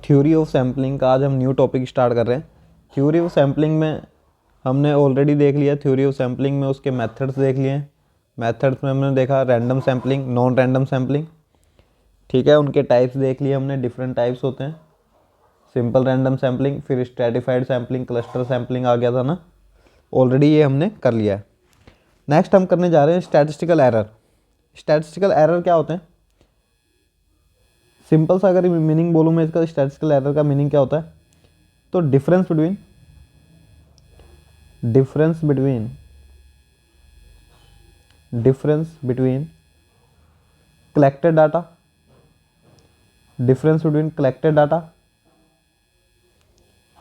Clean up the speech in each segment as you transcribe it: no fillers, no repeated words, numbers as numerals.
Theory of sampling का आज हम न्यू टॉपिक स्टार्ट कर रहे हैं। थ्योरी ऑफ सैम्पलिंग में हमने ऑलरेडी देख लिया, थ्योरी ऑफ सैम्पलिंग में उसके मेथड्स देख लिए हैं। मेथड्स में हमने देखा random sampling, non random sampling, ठीक है। उनके टाइप्स देख लिए हमने, डिफरेंट टाइप्स होते हैं। सिंपल रैंडम सैम्पलिंग, फिर स्ट्रेटिफाइड सैम्पलिंग, क्लस्टर सैम्पलिंग आ गया था ना, ऑलरेडी ये हमने कर लिया है। नेक्स्ट हम करने जा रहे हैं स्टैटिस्टिकल एरर। स्टैटिस्टिकल एरर क्या होते हैं? सिंपल सा अगर मीनिंग बोलूँ मैं इसका, स्टैटिस्टिकल एरर का मीनिंग क्या होता है, तो difference between collected data, difference between collected data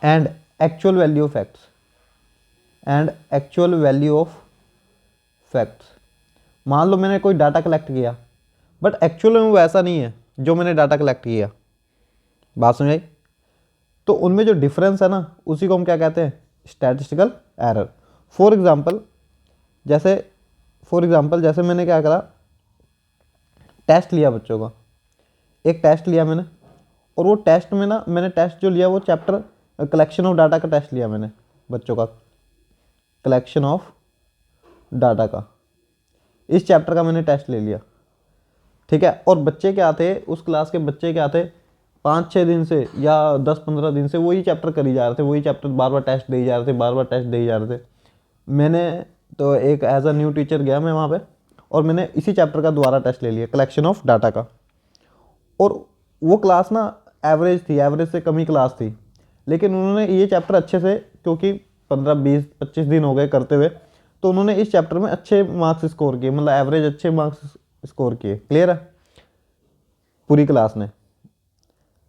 and actual value of facts मान लो मैंने कोई डाटा कलेक्ट किया, बट एक्चुअल में वो ऐसा नहीं है जो मैंने डाटा कलेक्ट किया। बात समझ आई? तो उनमें जो डिफरेंस है ना, उसी को हम क्या कहते हैं? Statistical error. फॉर एग्जांपल जैसे मैंने क्या करा, टेस्ट लिया बच्चों का, एक टेस्ट लिया मैंने, और वो टेस्ट में ना, मैंने टेस्ट जो लिया वो चैप्टर कलेक्शन ऑफ डाटा का टेस्ट लिया मैंने, बच्चों का कलेक्शन ऑफ डाटा का, इस चैप्टर का मैंने टेस्ट ले लिया, ठीक है। और बच्चे क्या थे, उस क्लास के बच्चे क्या थे, 5-6 दिन से या 10-15 दिन से वही चैप्टर करी जा रहे थे, वही चैप्टर बार बार टेस्ट दे जा रहे थे, मैंने तो एक एज अ न्यू टीचर गया मैं वहाँ पे, और मैंने इसी चैप्टर का दोबारा टेस्ट ले लिया, कलेक्शन ऑफ डाटा का। और वो क्लास ना एवरेज थी, एवरेज से कम ही क्लास थी, लेकिन उन्होंने ये चैप्टर अच्छे से, क्योंकि 15-20-25 दिन हो गए करते हुए, तो उन्होंने इस चैप्टर में अच्छे मार्क्स स्कोर किए, मतलब एवरेज अच्छे मार्क्स स्कोर किए। क्लियर है? पूरी क्लास ने।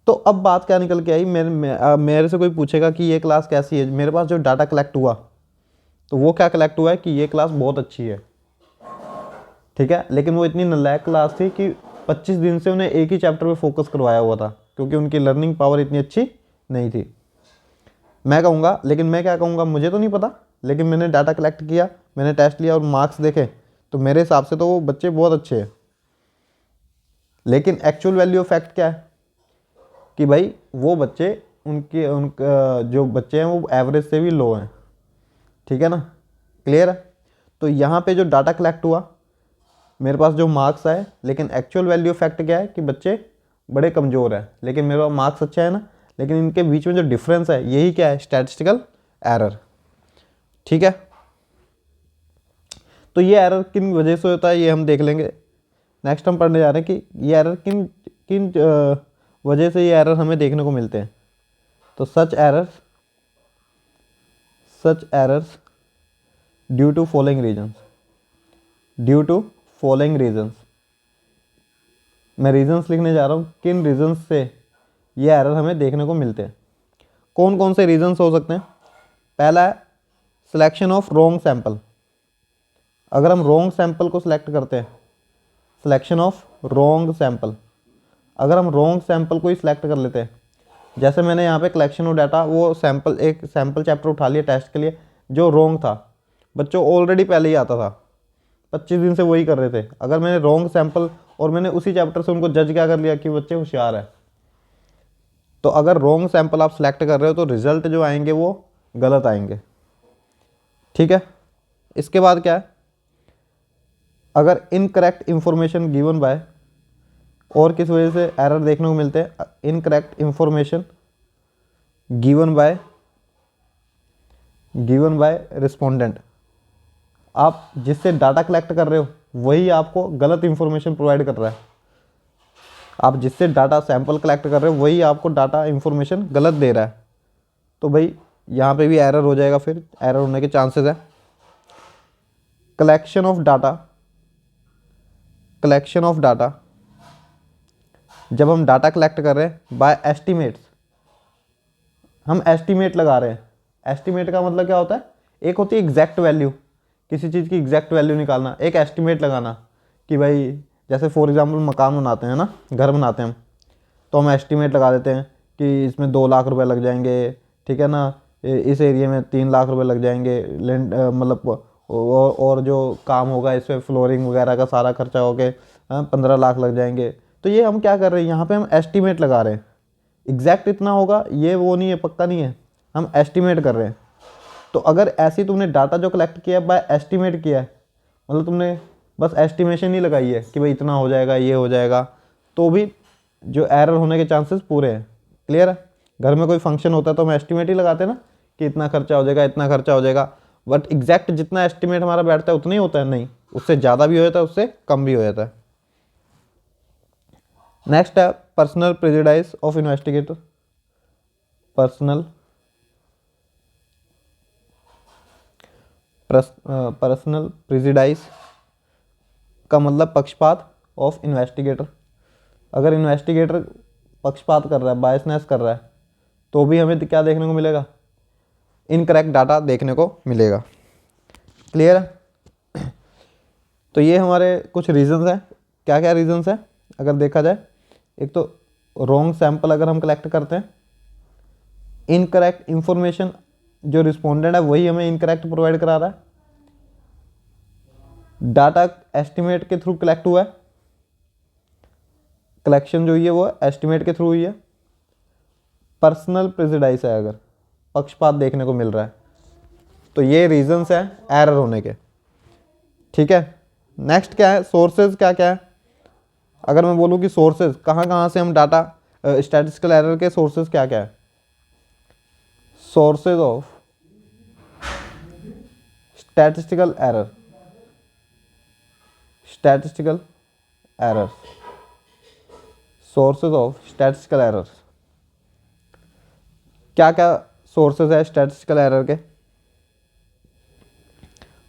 तो अब बात क्या निकल के आई, मेरे से कोई पूछेगा कि ये क्लास कैसी है, मेरे पास जो डाटा कलेक्ट हुआ, तो वो क्या कलेक्ट हुआ है कि ये क्लास बहुत अच्छी है, ठीक है। लेकिन वो इतनी नालायक क्लास थी कि 25 दिन से उन्हें एक ही चैप्टर पे फोकस करवाया हुआ था, क्योंकि उनकी लर्निंग पावर इतनी अच्छी नहीं थी, मैं कहूँगा। लेकिन मैं क्या कहूँगा, मुझे तो नहीं पता, लेकिन मैंने डाटा कलेक्ट किया, मैंने टेस्ट लिया और मार्क्स देखे, तो मेरे हिसाब से तो वो बच्चे बहुत अच्छे हैं। लेकिन एक्चुअल वैल्यू ऑफ फैक्ट क्या है कि भाई वो बच्चे, उनका जो बच्चे हैं वो एवरेज से भी लो हैं, ठीक है ना। क्लियर है? तो यहाँ पे जो डाटा कलेक्ट हुआ, मेरे पास जो मार्क्स आए, लेकिन एक्चुअल वैल्यू फैक्ट क्या है कि बच्चे बड़े कमज़ोर हैं, लेकिन मेरा मार्क्स अच्छा है ना, लेकिन इनके बीच में जो डिफरेंस है, यही क्या है? स्टैटिस्टिकल एरर, ठीक है। तो ये एरर किन वजह से होता है, ये हम देख लेंगे। नेक्स्ट हम पढ़ने जा रहे हैं कि ये एरर किन किन वजह से ये एरर हमें देखने को मिलते हैं। तो such errors due to following reasons, मैं रीजंस लिखने जा रहा हूँ, किन रीजंस से ये एरर हमें देखने को मिलते हैं। कौन कौन से रीजंस हो सकते हैं? पहला है सिलेक्शन ऑफ रॉन्ग सैंपल। अगर हम रॉन्ग सैंपल को सिलेक्ट करते हैं, सिलेक्शन ऑफ रॉन्ग सैंपल, अगर हम रॉन्ग सैंपल को ही सिलेक्ट कर लेते हैं, जैसे मैंने यहाँ पे कलेक्शन ऑफ डाटा, वो सैंपल, एक सैंपल चैप्टर उठा लिया टेस्ट के लिए जो रॉन्ग था, बच्चों ऑलरेडी पहले ही आता था, 25 दिन से वही कर रहे थे। अगर मैंने रॉन्ग सैंपल और मैंने उसी चैप्टर से उनको जज क्या कर लिया कि बच्चे होशियार है, तो अगर रॉन्ग सैंपल आप सिलेक्ट कर रहे हो तो रिजल्ट जो आएंगे वो गलत आएंगे, ठीक है। इसके बाद क्या है, अगर इनकरेक्ट इंफॉर्मेशन गिवन बाय, और किस वजह से एरर देखने को मिलते हैं? Incorrect information given by respondent. आप जिससे डाटा कलेक्ट कर रहे हो वही आपको गलत इंफॉर्मेशन प्रोवाइड कर रहा है, आप जिससे डाटा सैंपल कलेक्ट कर रहे हो वही आपको डाटा इंफॉर्मेशन गलत दे रहा है, तो भाई यहाँ पे भी एरर हो जाएगा, फिर एरर होने के चांसेस है। कलेक्शन ऑफ डाटा, जब हम डाटा कलेक्ट कर रहे हैं बाय एस्टिमेट्स, हम एस्टिमेट लगा रहे हैं। एस्टिमेट का मतलब क्या होता है? एक होती है एग्जैक्ट वैल्यू, किसी चीज़ की एग्जैक्ट वैल्यू निकालना, एक एस्टिमेट लगाना कि भाई, जैसे फॉर एग्जांपल मकान बनाते हैं ना, घर बनाते हैं हम, तो हम एस्टिमेट लगा देते हैं कि इसमें 2 लाख रुपए लग जाएंगे, ठीक है ना, इस एरिया में 3 लाख रुपए लग जाएंगे, लैंड मतलब, और जो काम होगा इस पर फ्लोरिंग वगैरह का सारा खर्चा हो के 15 लाख लग जाएंगे। तो ये हम क्या कर रहे हैं, यहाँ पे हम एस्टिमेट लगा रहे हैं, एग्जैक्ट इतना होगा ये वो नहीं है, पक्का नहीं है, हम एस्टिमेट कर रहे हैं। तो अगर ऐसी तुमने डाटा जो कलेक्ट किया है बाय एस्टिमेट किया है, मतलब तुमने बस एस्टिमेशन ही लगाई है कि भाई इतना हो जाएगा, ये हो जाएगा, तो भी जो एरर होने के चांसेस पूरे हैं। क्लियर है? घर में कोई फंक्शन होता है तो हम एस्टिमेट ही लगाते हैं ना कि इतना खर्चा हो जाएगा, इतना खर्चा हो जाएगा, बट एग्जैक्ट जितना एस्टिमेट हमारा बैठता है उतना ही होता है? नहीं, उससे ज़्यादा भी हो जाता है, उससे कम भी हो जाता है। नेक्स्ट है personal prejudice of investigator. Personal personal prejudice का मतलब पक्षपात ऑफ इन्वेस्टिगेटर। अगर इन्वेस्टिगेटर पक्षपात कर रहा है, बायसनेस कर रहा है, तो भी हमें क्या देखने को मिलेगा? इनकरेक्ट डाटा देखने को मिलेगा। क्लियर है? तो ये हमारे कुछ रीजंस हैं। क्या क्या रीजंस हैं अगर देखा जाए? एक तो रॉन्ग सैंपल अगर हम कलेक्ट करते हैं, इनकरेक्ट इंफॉर्मेशन, जो रिस्पोंडेंट है वही हमें इनकरेक्ट प्रोवाइड करा रहा है, डाटा एस्टिमेट के थ्रू कलेक्ट हुआ है, कलेक्शन जो हुई है वो एस्टिमेट के थ्रू हुई है, पर्सनल प्रेजुडाइस है, अगर पक्षपात देखने को मिल रहा है, तो ये रीजंस हैं एरर होने के। ठीक है, नेक्स्ट क्या है? सोर्सेज क्या क्या है? अगर मैं बोलूँ कि सोर्सेज कहाँ कहाँ से हम डाटा, स्टैटिस्टिकल एरर के सोर्सेज क्या क्या है? Sources of statistical error, statistical errors, sources of statistical errors. क्या क्या सोर्सेज है स्टैटिस्टिकल एरर के?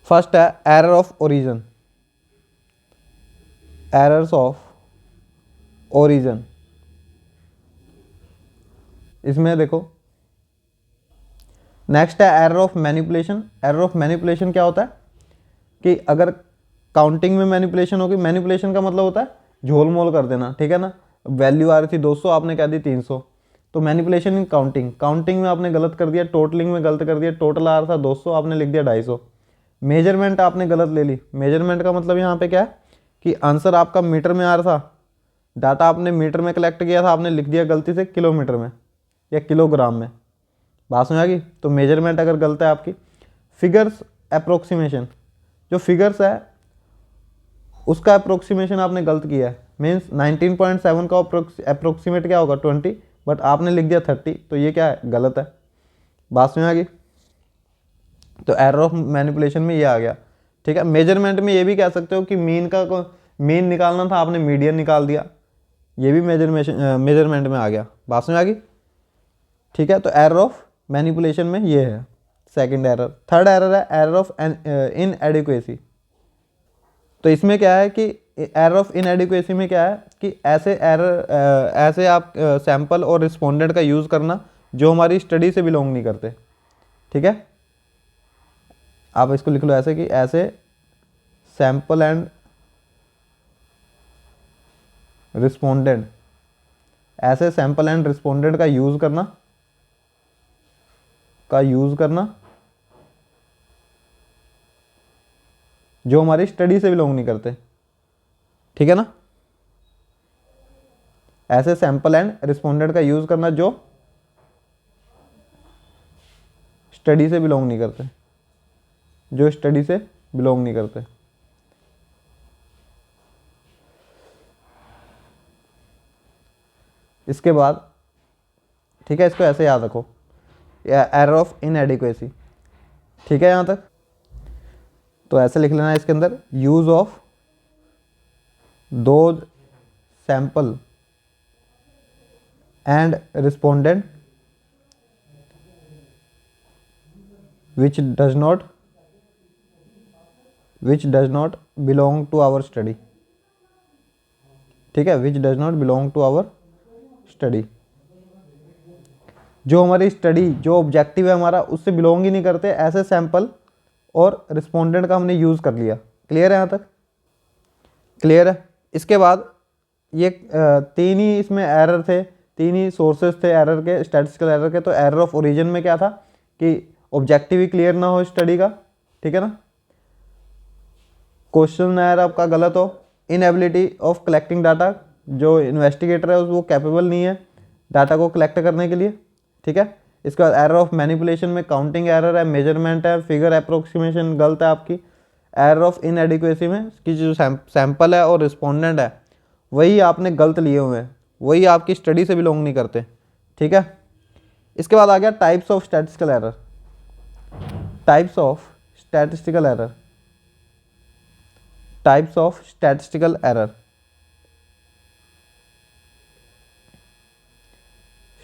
फर्स्ट है error of origin, errors of origin. इसमें देखो, नेक्स्ट है error of manipulation. Error of manipulation क्या होता है कि अगर काउंटिंग में मैनिपुलेशन होगी, मैनिपुलेशन का मतलब होता है झोल मोल कर देना, ठीक है ना? वैल्यू आ रही थी 200, आपने कह दी 300, तो मैनिपुलेशन इन काउंटिंग, काउंटिंग में आपने गलत कर दिया, टोटलिंग में गलत कर दिया, टोटल आ रहा था 200, आपने लिख दिया 250। मेजरमेंट आपने गलत ले ली, मेजरमेंट का मतलब यहाँ पे क्या है कि आंसर आपका मीटर में आ रहा था, डाटा आपने मीटर में कलेक्ट किया था, आपने लिख दिया गलती से किलोमीटर में या किलोग्राम में। बात समझ आ गई? तो मेजरमेंट अगर गलत है आपकी। फिगर्स अप्रोक्सीमेशन, जो फिगर्स है उसका अप्रोक्सीमेशन आपने गलत किया है, मीन्स 19.7 का अप्रोक्सीमेट क्या होगा 20, बट आपने लिख दिया 30, तो ये क्या है? गलत है। बात समझ आ गई? तो एरर ऑफ मैनिपुलेशन में ये आ गया। ठीक है, मेजरमेंट में ये भी कह सकते हो कि मीन निकालना था, आपने मीडियन निकाल दिया, ये भी मेजरमेंट में आ गया। बात समझ आ गई? ठीक है, तो एरर ऑफ मैनिपुलेशन में ये है सेकंड एरर। थर्ड एरर है एरर ऑफ इनएडिक्वेसी। तो इसमें क्या है कि एरर ऑफ इनएडिक्वेसी में क्या है कि ऐसे आप सैंपल और रिस्पोंडेंट का यूज़ करना जो हमारी स्टडी से बिलोंग नहीं करते। ठीक है, आप इसको लिख लो ऐसे कि ऐसे सैंपल एंड रिस्पोंडेंट, ऐसे सैंपल एंड रिस्पोंडेंट का यूज़ करना जो हमारी स्टडी से बिलोंग नहीं करते। ठीक है ना? ऐसे सैंपल एंड रिस्पोंडेंट का यूज़ करना जो स्टडी से बिलोंग नहीं करते, जो स्टडी से बिलोंग नहीं करते। इसके बाद ठीक है, इसको ऐसे याद रखो, एरर ऑफ इनएडिक्वेसी। ठीक है यहाँ तक? तो ऐसे लिख लेना इसके अंदर, use of those sample and respondent which does not belong to our study। ठीक है, which does not belong to our study, जो हमारी स्टडी, जो ऑब्जेक्टिव है हमारा, उससे बिलोंग ही नहीं करते, ऐसे सैंपल और रिस्पोंडेंट का हमने यूज़ कर लिया। क्लियर है यहाँ तक? क्लियर है? इसके बाद ये तीन ही इसमें एरर थे, तीन ही सोर्सेज थे एरर के, स्टैटिस्टिकल एरर के। तो एरर ऑफ ओरिजिन में क्या था कि ऑब्जेक्टिव ही क्लियर ना हो स्टडी का, ठीक है ना, क्वेश्चन आयर आपका गलत हो, इनएबिलिटी ऑफ कलेक्टिंग डाटा, जो इन्वेस्टिगेटर है वो कैपेबल नहीं है डाटा को कलेक्ट करने के लिए, ठीक है। इसके बाद एरर ऑफ मैनिपुलेशन में काउंटिंग एरर है, मेजरमेंट है, फिगर अप्रोक्सीमेशन गलत है आपकी। एरर ऑफ इनएडिक्वेसी में कि जो सैंपल है और रिस्पोंडेंट है वही आपने गलत लिए हुए हैं, वही आपकी स्टडी से बिलोंग नहीं करते, ठीक है। इसके बाद आ गया types of statistical error. Types of statistical error, types of statistical error,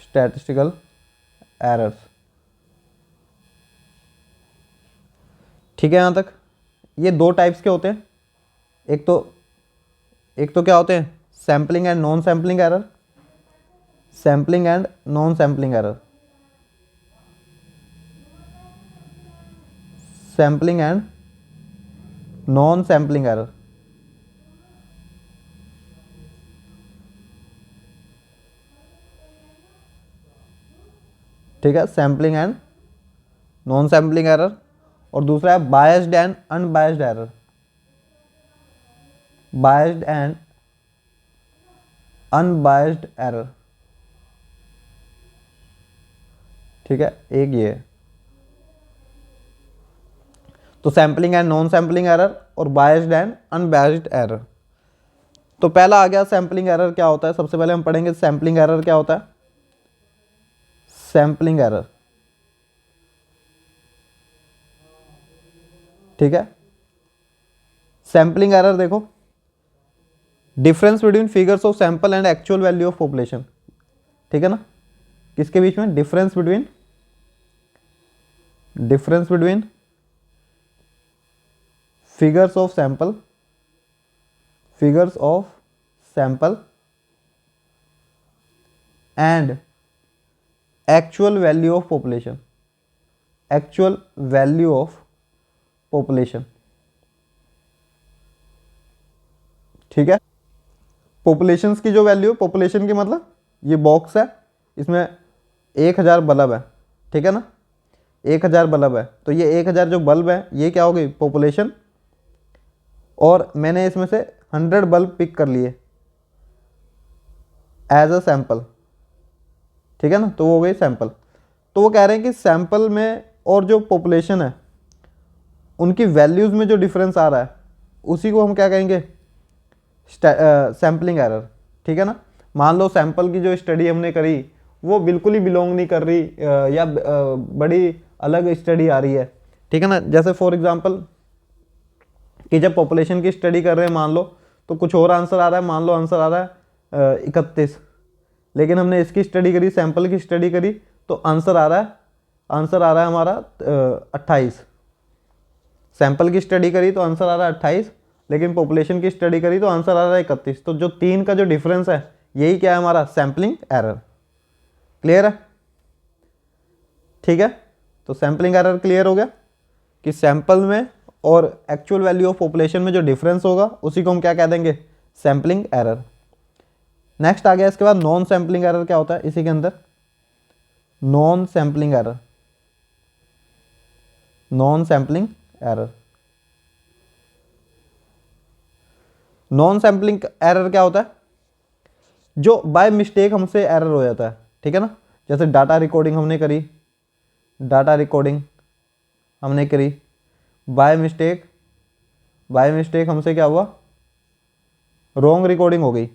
statistical errors, ठीक है। यहाँ तक ये दो टाइप्स के होते हैं। एक तो क्या होते हैं, sampling and non sampling error, sampling and non sampling error, sampling and non sampling error, ठीक है, sampling and non sampling error. और दूसरा है biased and unbiased error, biased and unbiased error, ठीक है, एक ये है। तो sampling and non sampling error और बायस्ड एंड अनबायस्ड एरर। तो पहला आ गया सैम्पलिंग एरर क्या होता है। सबसे पहले हम पढ़ेंगे सैम्पलिंग एरर क्या होता है। सैम्पलिंग एरर, ठीक है। सैम्पलिंग एरर देखो, difference between figures of sample and actual value of population, ठीक है ना। किसके बीच में, difference between figures of sample, figures of sample and actual value of population, actual value of population, ठीक है। पॉपुलेशन की जो वैल्यू, पॉपुलेशन की मतलब ये बॉक्स है, इसमें 1000 बल्ब है, ठीक है ना। 1000 बल्ब है, तो ये 1000 जो बल्ब है ये क्या हो गई, पॉपुलेशन। और मैंने इसमें से 100 बल्ब पिक कर लिए एज अ सैंपल, ठीक है ना, तो वो हो गई सैंपल। तो वो कह रहे हैं कि सैंपल में और जो पॉपुलेशन है उनकी वैल्यूज़ में जो डिफरेंस आ रहा है उसी को हम क्या कहेंगे, सैम्पलिंग एरर, ठीक है ना। मान लो सैंपल की जो स्टडी हमने करी वो बिल्कुल ही बिलोंग नहीं कर रही या बड़ी अलग स्टडी आ रही है, ठीक है ना। जैसे फॉर एग्जांपल कि जब पॉपुलेशन की स्टडी कर रहे हैं मान लो, तो कुछ और आंसर आ रहा है, मान लो आंसर आ रहा है 31, लेकिन हमने इसकी स्टडी करी, सैंपल की स्टडी करी, तो आंसर आ रहा है हमारा 28। सैंपल की स्टडी करी तो आंसर आ रहा है 28, लेकिन पॉपुलेशन की स्टडी करी तो आंसर आ रहा है 31। तो जो तीन का जो डिफरेंस है यही क्या है, हमारा सैम्पलिंग एरर। क्लियर है, ठीक है। तो सैम्पलिंग एरर क्लियर हो गया कि सैंपल में और एक्चुअल वैल्यू ऑफ पॉपुलेशन में जो डिफरेंस होगा उसी को हम क्या कह देंगे, सैम्पलिंग एरर। नेक्स्ट आ गया इसके बाद नॉन सैम्पलिंग एरर क्या होता है इसी के अंदर, non sampling error, non sampling error. Non sampling error क्या होता है, जो बाय मिस्टेक हमसे एरर हो जाता है, ठीक है ना। जैसे डाटा रिकॉर्डिंग हमने करी, डाटा रिकॉर्डिंग हमने करी, बाय मिस्टेक हमसे क्या हुआ, रॉन्ग रिकॉर्डिंग हो गई,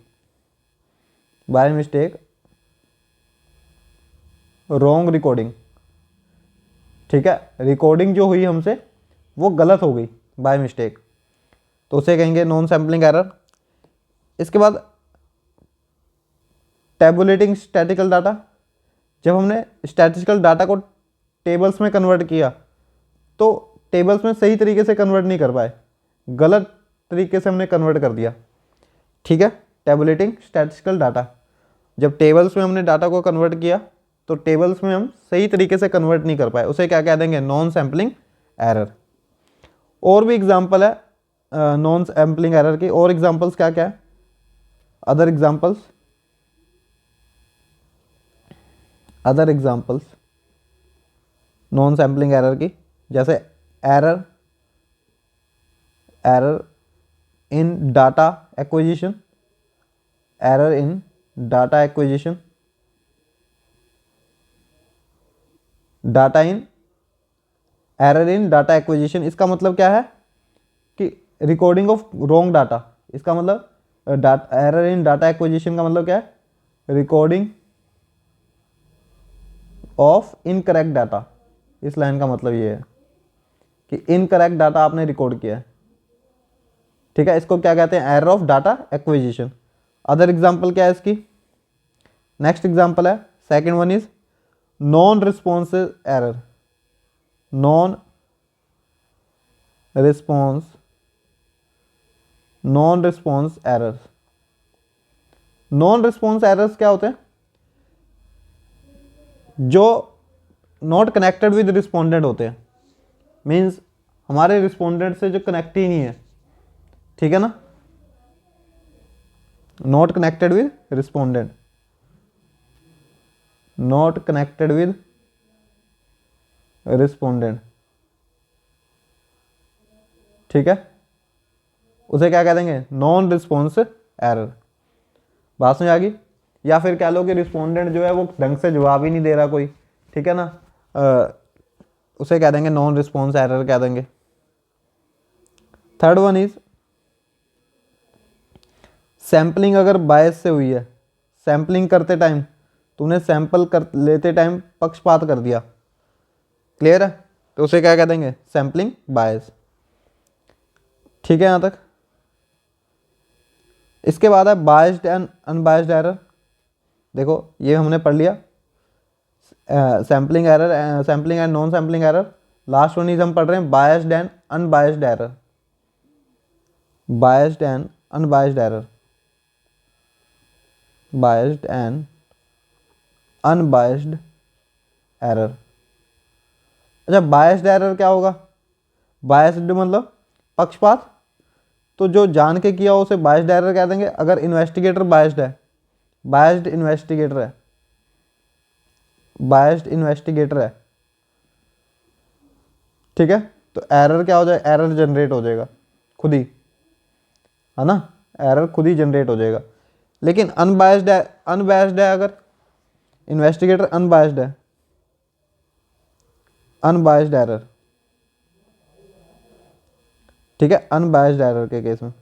बाय मिस्टेक रॉन्ग रिकॉर्डिंग, ठीक है। रिकॉर्डिंग जो हुई हमसे वो गलत हो गई बाय मिस्टेक, तो उसे कहेंगे नॉन सैम्पलिंग एरर। इसके बाद टैबुलेटिंग स्टैटिकल डाटा, जब हमने स्टैटिस्टिकल डाटा को टेबल्स में कन्वर्ट किया तो टेबल्स में सही तरीके से कन्वर्ट नहीं कर पाए, गलत तरीके से हमने कन्वर्ट कर दिया, ठीक है। टैबुलेटिंग स्टैटिस्टिकल डाटा, जब टेबल्स में हमने डाटा को कन्वर्ट किया तो टेबल्स में हम सही तरीके से कन्वर्ट नहीं कर पाए, उसे क्या कह देंगे, नॉन सैम्पलिंग एरर। और भी एग्जांपल है नॉन सैम्पलिंग एरर की, और एग्जांपल्स क्या क्या है, other examples non sampling error की, जैसे error in data acquisition, error in data acquisition, data in error in data acquisition, इसका मतलब क्या है कि रिकॉर्डिंग ऑफ रॉन्ग डाटा, इसका मतलब एरर इन डाटा एक्विजिशन का मतलब क्या है, रिकॉर्डिंग ऑफ इनकरेक्ट डाटा। इस लाइन का मतलब ये है कि इनकरेक्ट डाटा आपने रिकॉर्ड किया है, ठीक है, इसको क्या कहते हैं, error of data acquisition. Other example क्या है इसकी, नेक्स्ट एग्जांपल है second one is non responsive error, non response errors. Non response errors क्या होते हैं, जो नॉट कनेक्टेड विद रिस्पोंडेंट होते हैं, मीन्स हमारे रिस्पोंडेंट से जो कनेक्ट ही नहीं है, ठीक है ना, not connected with respondent, not connected with respondent, ठीक है, उसे क्या कह देंगे, नॉन रिस्पॉन्स एरर। बात समझ आ गई। या फिर कह लो कि रिस्पोंडेंट जो है वो ढंग से जवाब ही नहीं दे रहा कोई, ठीक है ना, उसे कह देंगे नॉन रिस्पॉन्स एरर कह देंगे। थर्ड वन इज सैम्पलिंग अगर बायस से हुई है, सैम्पलिंग करते टाइम तूने सैंपल कर लेते टाइम पक्षपात कर दिया, क्लियर है, तो उसे क्या कह देंगे, सैम्पलिंग बायस, ठीक है यहाँ तक। इसके बाद है बायस्ड एंड अनबायस्ड एरर। देखो ये हमने पढ़ लिया, sampling error, sampling and non sampling error. Last one is हम पढ़ रहे हैं biased and unbiased error, biased and unbiased error, biased and unbiased error. अच्छा बायस्ड एरर क्या होगा, बायस्ड मतलब पक्षपात, तो जो जान के किया उसे बायस्ड एरर कह देंगे। अगर इन्वेस्टिगेटर बायस्ड है, बायस्ड इन्वेस्टिगेटर है, बायस्ड इन्वेस्टिगेटर है, ठीक है, तो एरर क्या हो जाएगा, एरर जनरेट हो जाएगा खुद ही, है ना, एरर खुद ही जनरेट हो जाएगा। लेकिन अनबायस्ड है, अनबायस्ड है, अगर इन्वेस्टिगेटर अनबायस्ड है, अनबायस्ड एरर, ठीक है, अनबायस्ड एरर के केस में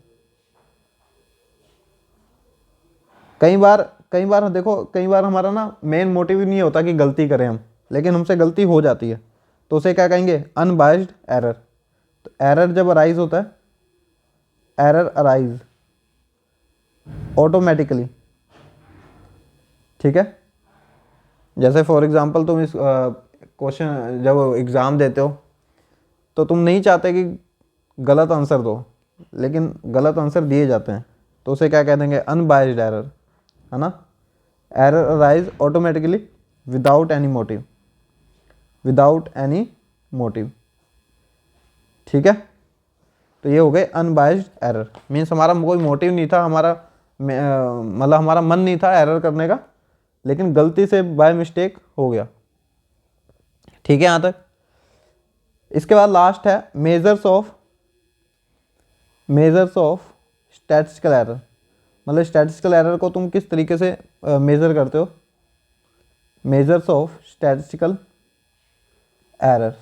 कई बार देखो, कई बार हमारा ना मेन मोटिव ही नहीं होता कि गलती करें हम, लेकिन हमसे गलती हो जाती है, तो उसे क्या कहेंगे, अनबायस्ड एरर। तो एरर जब अराइज होता है, एरर अराइज ऑटोमेटिकली, ठीक है, जैसे फॉर एग्जांपल तुम इस क्वेश्चन जब एग्ज़ाम देते हो तो तुम नहीं चाहते कि गलत आंसर दो, लेकिन गलत आंसर दिए जाते हैं, तो उसे क्या कह देंगे, अनबायस्ड एरर, है ना। Error arise automatically without any motive, without any motive, ठीक है, तो ये हो गए अनबायस्ड एरर। मीन्स हमारा कोई मोटिव नहीं था, हमारा मतलब हमारा मन नहीं था एरर करने का, लेकिन गलती से बाय मिस्टेक हो गया, ठीक है यहाँ तक। इसके बाद लास्ट है मेजर्स ऑफ स्टैटिस्टिकल एरर। मतलब स्टैटिस्टिकल एरर को तुम किस तरीके से मेज़र करते हो, मेजर्स ऑफ स्टैटिस्टिकल एरर।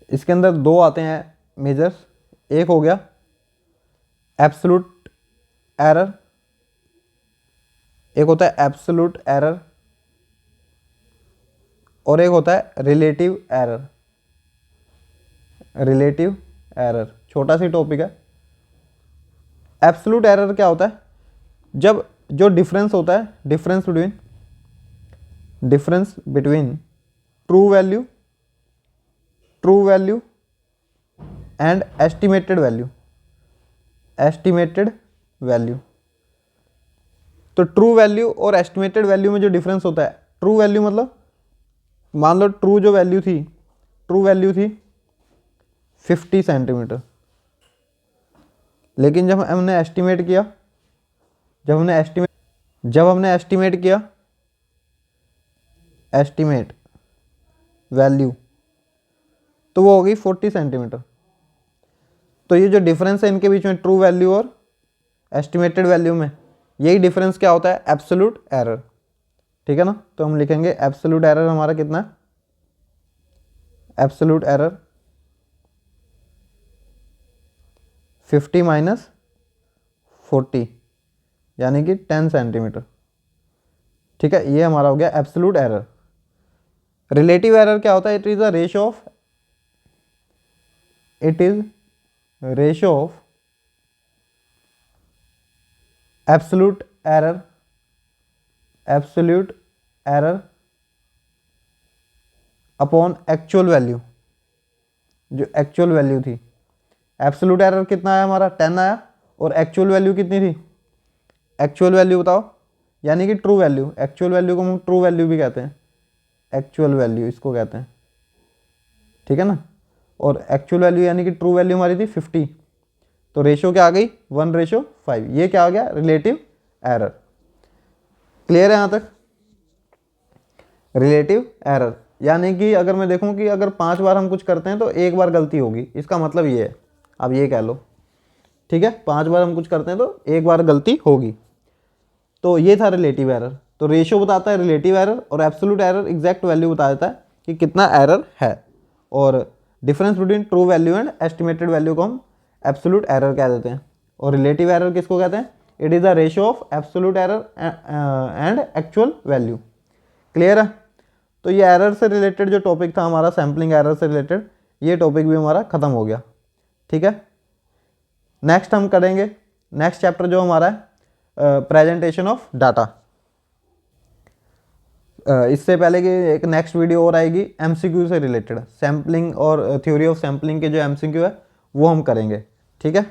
इसके अंदर दो आते हैं मेजर्स, एक हो गया एब्सोल्यूट एरर, एक होता है एब्सोल्यूट एरर, और एक होता है रिलेटिव एरर। रिलेटिव एरर छोटा सी टॉपिक है। एब्सोल्यूट एरर क्या होता है, जब जो डिफरेंस होता है, difference between true value and estimated value. तो ट्रू वैल्यू और एस्टिमेटेड वैल्यू में जो डिफरेंस होता है, ट्रू वैल्यू मतलब मान लो ट्रू वैल्यू थी 50 सेंटीमीटर, लेकिन जब हमने एस्टिमेट किया एस्टिमेट वैल्यू, तो वो होगी 40 सेंटीमीटर। तो ये जो डिफरेंस है इनके बीच में, ट्रू वैल्यू और एस्टिमेटेड वैल्यू में, यही डिफरेंस क्या होता है, एब्सोल्यूट एरर। ठीक है ना। तो हम लिखेंगे एब्सोल्यूट एरर हमारा कितना है, एब्सोल्यूट एरर 50 माइनस 40 यानी कि 10 सेंटीमीटर। ठीक है, ये हमारा हो गया एब्सोल्यूट एरर। रिलेटिव एरर क्या होता है, it is a ratio of, it is ratio of absolute error, absolute error upon actual value, जो एक्चुअल वैल्यू थी। एब्सोल्यूट एरर कितना आया हमारा, 10 आया, और एक्चुअल वैल्यू कितनी थी, एक्चुअल वैल्यू बताओ, यानी कि ट्रू वैल्यू, एक्चुअल वैल्यू को हम ट्रू वैल्यू भी कहते हैं, एक्चुअल वैल्यू इसको कहते हैं, ठीक है ना। और एक्चुअल वैल्यू यानी कि ट्रू वैल्यू हमारी थी 50, तो रेशियो क्या आ गई 1:5। ये क्या आ गया, रिलेटिव एरर। क्लियर है यहाँ तक। रिलेटिव एरर यानी कि अगर मैं देखूं कि अगर 5 बार हम कुछ करते हैं तो एक बार गलती होगी, इसका मतलब ये है, अब ये कह लो, ठीक है, 5 बार हम कुछ करते हैं तो एक बार गलती होगी। तो ये था रिलेटिव एरर। तो रेशियो बताता है रिलेटिव एरर, और एब्सोल्यूट एरर एग्जैक्ट वैल्यू बता देता है कि कितना एरर है। और difference between true value and estimated value को हम एब्सोल्यूट एरर कह देते हैं। और रिलेटिव एरर किसको कहते हैं, it is the ratio of absolute error and actual value. Clear है। तो ये एरर से रिलेटेड जो टॉपिक था हमारा, सैम्पलिंग एरर से रिलेटेड, ये टॉपिक भी हमारा खत्म हो गया। ठीक है, नेक्स्ट हम करेंगे नेक्स्ट चैप्टर जो हमारा है प्रेजेंटेशन ऑफ डाटा। इससे पहले कि एक नेक्स्ट वीडियो और आएगी एमसीक्यू से रिलेटेड, सैम्पलिंग और थ्योरी ऑफ सैम्पलिंग के जो एमसीक्यू है वो हम करेंगे। ठीक है।